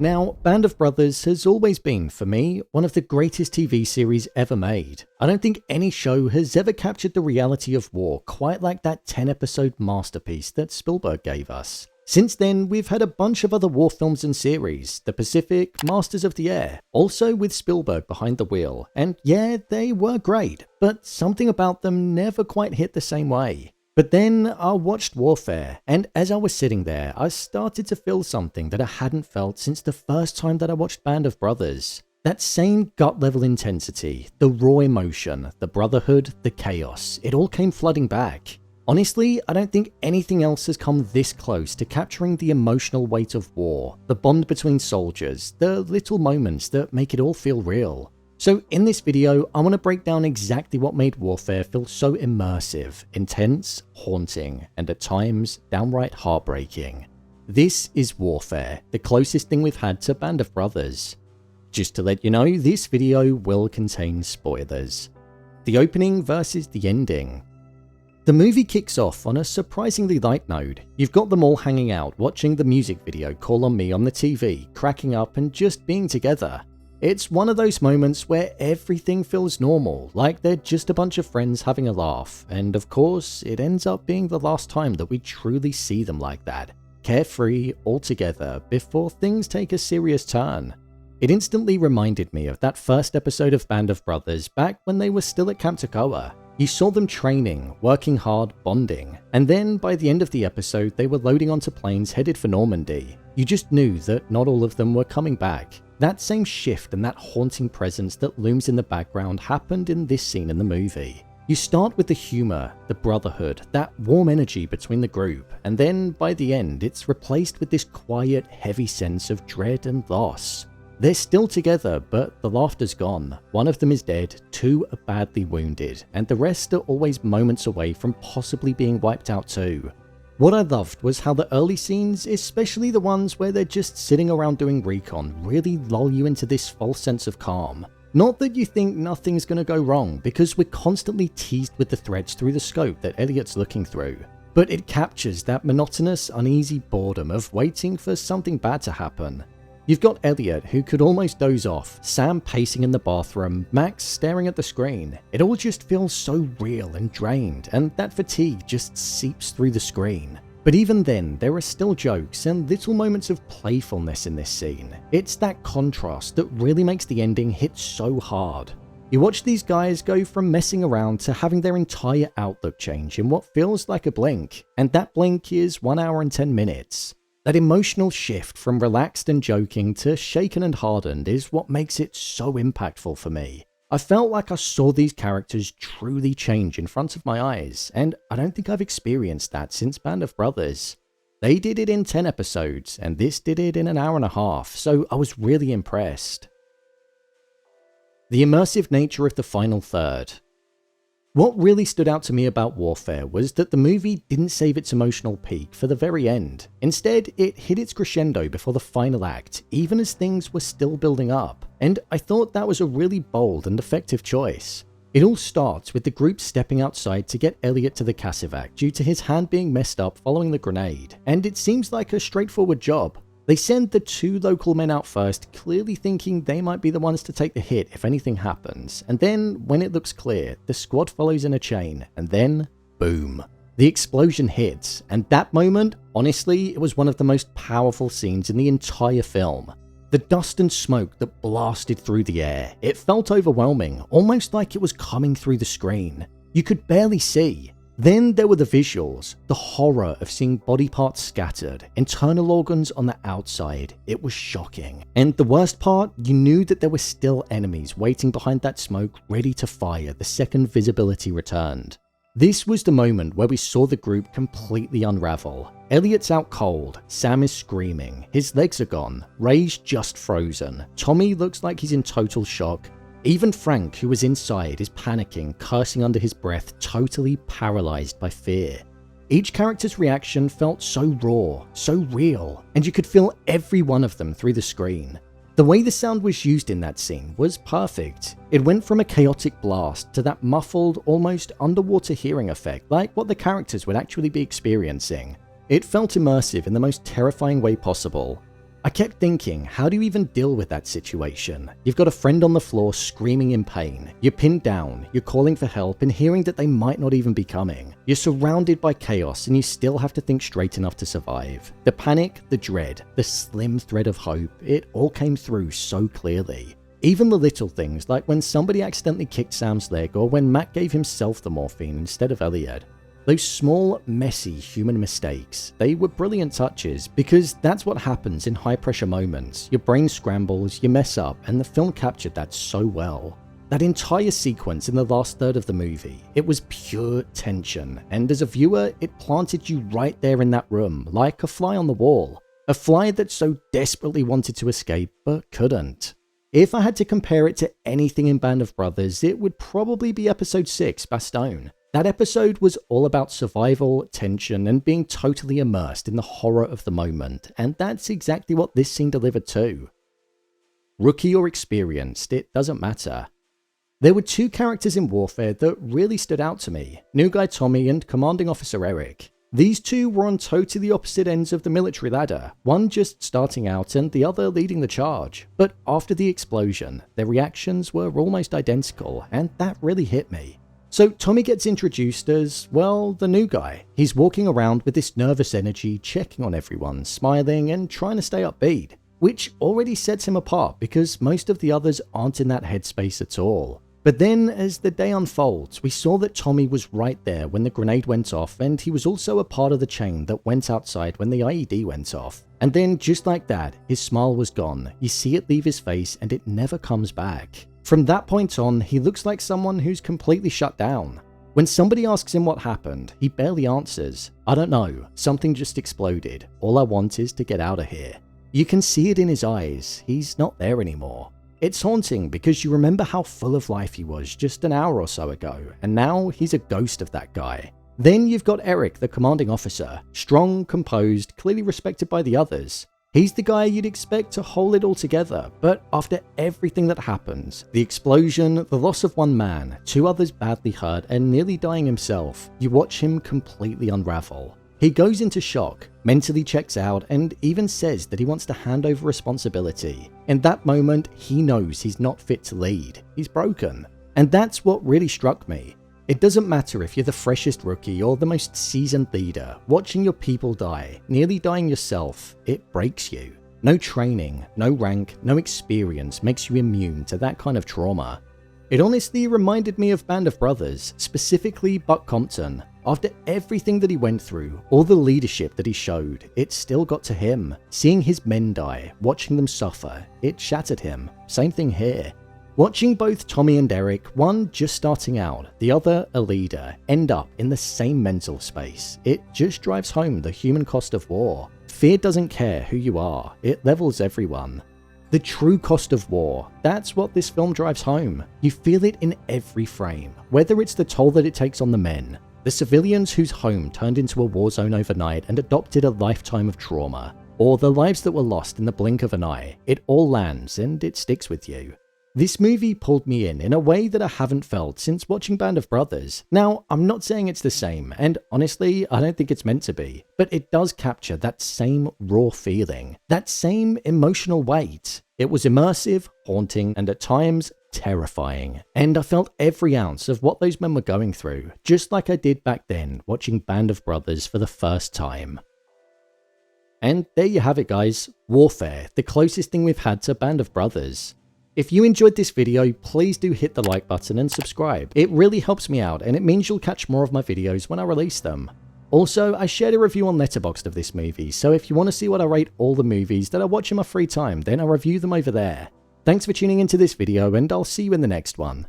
Now, Band of Brothers has always been, for me, one of the greatest TV series ever made. I don't think any show has ever captured the reality of war quite like that 10-episode masterpiece that Spielberg gave us. Since then, we've had a bunch of other war films and series, The Pacific, Masters of the Air, also with Spielberg behind the wheel, and yeah, they were great, but something about them never quite hit the same way. But then I watched Warfare, and as I was sitting there, I started to feel something that I hadn't felt since the first time that I watched Band of Brothers. That same gut-level intensity, the raw emotion, the brotherhood, the chaos, it all came flooding back. Honestly, I don't think anything else has come this close to capturing the emotional weight of war, the bond between soldiers, the little moments that make it all feel real. So in this video, I want to break down exactly what made Warfare feel so immersive, intense, haunting, and at times downright heartbreaking. This is Warfare, the closest thing we've had to Band of Brothers. Just to let you know, this video will contain spoilers. The opening versus the ending. The movie kicks off on a surprisingly light note. You've got them all hanging out, watching the music video Call on Me on the TV, cracking up and just being together. It's one of those moments where everything feels normal, like they're just a bunch of friends having a laugh, and of course, it ends up being the last time that we truly see them like that, carefree, all together, before things take a serious turn. It instantly reminded me of that first episode of Band of Brothers back when they were still at Camp Toccoa. You saw them training, working hard, bonding, and then by the end of the episode they were loading onto planes headed for Normandy. You just knew that not all of them were coming back. That same shift and that haunting presence that looms in the background happened in this scene in the movie. You start with the humour, the brotherhood, that warm energy between the group, and then by the end it's replaced with this quiet, heavy sense of dread and loss. They're still together, but the laughter's gone. One of them is dead, two are badly wounded, and the rest are always moments away from possibly being wiped out too. What I loved was how the early scenes, especially the ones where they're just sitting around doing recon, really lull you into this false sense of calm. Not that you think nothing's gonna go wrong, because we're constantly teased with the threats through the scope that Elliott's looking through. But it captures that monotonous, uneasy boredom of waiting for something bad to happen. You've got Elliott, who could almost doze off, Sam pacing in the bathroom, Max staring at the screen. It all just feels so real and drained, and that fatigue just seeps through the screen. But even then, there are still jokes and little moments of playfulness in this scene. It's that contrast that really makes the ending hit so hard. You watch these guys go from messing around to having their entire outlook change in what feels like a blink, and that blink is 1 hour and 10 minutes. That emotional shift from relaxed and joking to shaken and hardened is what makes it so impactful for me. I felt like I saw these characters truly change in front of my eyes, and I don't think I've experienced that since Band of Brothers. They did it in 10 episodes, and this did it in an hour and a half, so I was really impressed. The immersive nature of the final third. What really stood out to me about Warfare was that the movie didn't save its emotional peak for the very end. Instead, it hit its crescendo before the final act, even as things were still building up. And I thought that was a really bold and effective choice. It all starts with the group stepping outside to get Elliott to the Casevac due to his hand being messed up following the grenade, and it seems like a straightforward job. They send the two local men out first, clearly thinking they might be the ones to take the hit if anything happens, and then, when it looks clear, the squad follows in a chain, and then, boom. The explosion hits, and that moment, honestly, it was one of the most powerful scenes in the entire film. The dust and smoke that blasted through the air, it felt overwhelming, almost like it was coming through the screen. You could barely see. Then there were the visuals, the horror of seeing body parts scattered, internal organs on the outside. It was shocking. And the worst part, you knew that there were still enemies waiting behind that smoke ready to fire the second visibility returned. This was the moment where we saw the group completely unravel. Elliott's out cold, Sam is screaming, his legs are gone, Ray's just frozen, Tommy looks like he's in total shock. Even Frank, who was inside, is panicking, cursing under his breath, totally paralyzed by fear. Each character's reaction felt so raw, so real, and you could feel every one of them through the screen. The way the sound was used in that scene was perfect. It went from a chaotic blast to that muffled, almost underwater hearing effect, like what the characters would actually be experiencing. It felt immersive in the most terrifying way possible. I kept thinking, how do you even deal with that situation? You've got a friend on the floor screaming in pain, you're pinned down, you're calling for help and hearing that they might not even be coming. You're surrounded by chaos and you still have to think straight enough to survive. The panic, the dread, the slim thread of hope, it all came through so clearly. Even the little things, like when somebody accidentally kicked Sam's leg or when Matt gave himself the morphine instead of Elliott. Those small, messy human mistakes, they were brilliant touches because that's what happens in high-pressure moments. Your brain scrambles, you mess up, and the film captured that so well. That entire sequence in the last third of the movie, it was pure tension, and as a viewer, it planted you right there in that room, like a fly on the wall. A fly that so desperately wanted to escape, but couldn't. If I had to compare it to anything in Band of Brothers, it would probably be episode 6, Bastogne. That episode was all about survival, tension, and being totally immersed in the horror of the moment, and that's exactly what this scene delivered too. Rookie or experienced, it doesn't matter. There were 2 characters in Warfare that really stood out to me, New Guy Tommy and Commanding Officer Erik. These 2 were on totally opposite ends of the military ladder, one just starting out and the other leading the charge. But after the explosion, their reactions were almost identical, and that really hit me. So Tommy gets introduced as, well, the new guy. He's walking around with this nervous energy, checking on everyone, smiling and trying to stay upbeat, which already sets him apart because most of the others aren't in that headspace at all. But then, as the day unfolds, we saw that Tommy was right there when the grenade went off, and he was also a part of the chain that went outside when the IED went off. And then, just like that, his smile was gone. You see it leave his face and it never comes back. From that point on, he looks like someone who's completely shut down. When somebody asks him what happened, he barely answers. I don't know, something just exploded. All I want is to get out of here. You can see it in his eyes, he's not there anymore. It's haunting because you remember how full of life he was just an hour or so ago, and now he's a ghost of that guy. Then you've got Erik, the commanding officer, strong, composed, clearly respected by the others. He's the guy you'd expect to hold it all together, but after everything that happens, the explosion, the loss of one man, 2 others badly hurt and nearly dying himself, you watch him completely unravel. He goes into shock, mentally checks out, and even says that he wants to hand over responsibility. In that moment, he knows he's not fit to lead. He's broken. And that's what really struck me. It doesn't matter if you're the freshest rookie or the most seasoned leader, watching your people die, nearly dying yourself, it breaks you. No training, no rank, no experience makes you immune to that kind of trauma. It honestly reminded me of Band of Brothers, specifically Buck Compton. After everything that he went through, all the leadership that he showed, it still got to him. Seeing his men die, watching them suffer, it shattered him. Same thing here. Watching both Tommy and Erik, one just starting out, the other a leader, end up in the same mental space, it just drives home the human cost of war. Fear doesn't care who you are, it levels everyone. The true cost of war, that's what this film drives home. You feel it in every frame, whether it's the toll that it takes on the men, the civilians whose home turned into a war zone overnight and adopted a lifetime of trauma, or the lives that were lost in the blink of an eye, it all lands and it sticks with you. This movie pulled me in a way that I haven't felt since watching Band of Brothers. Now, I'm not saying it's the same, and honestly, I don't think it's meant to be, but it does capture that same raw feeling, that same emotional weight. It was immersive, haunting, and at times, terrifying. And I felt every ounce of what those men were going through, just like I did back then, watching Band of Brothers for the first time. And there you have it, guys. Warfare, the closest thing we've had to Band of Brothers. If you enjoyed this video, please do hit the like button and subscribe. It really helps me out and it means you'll catch more of my videos when I release them. Also, I shared a review on Letterboxd of this movie, so if you want to see what I rate all the movies that I watch in my free time, then I review them over there. Thanks for tuning into this video and I'll see you in the next one.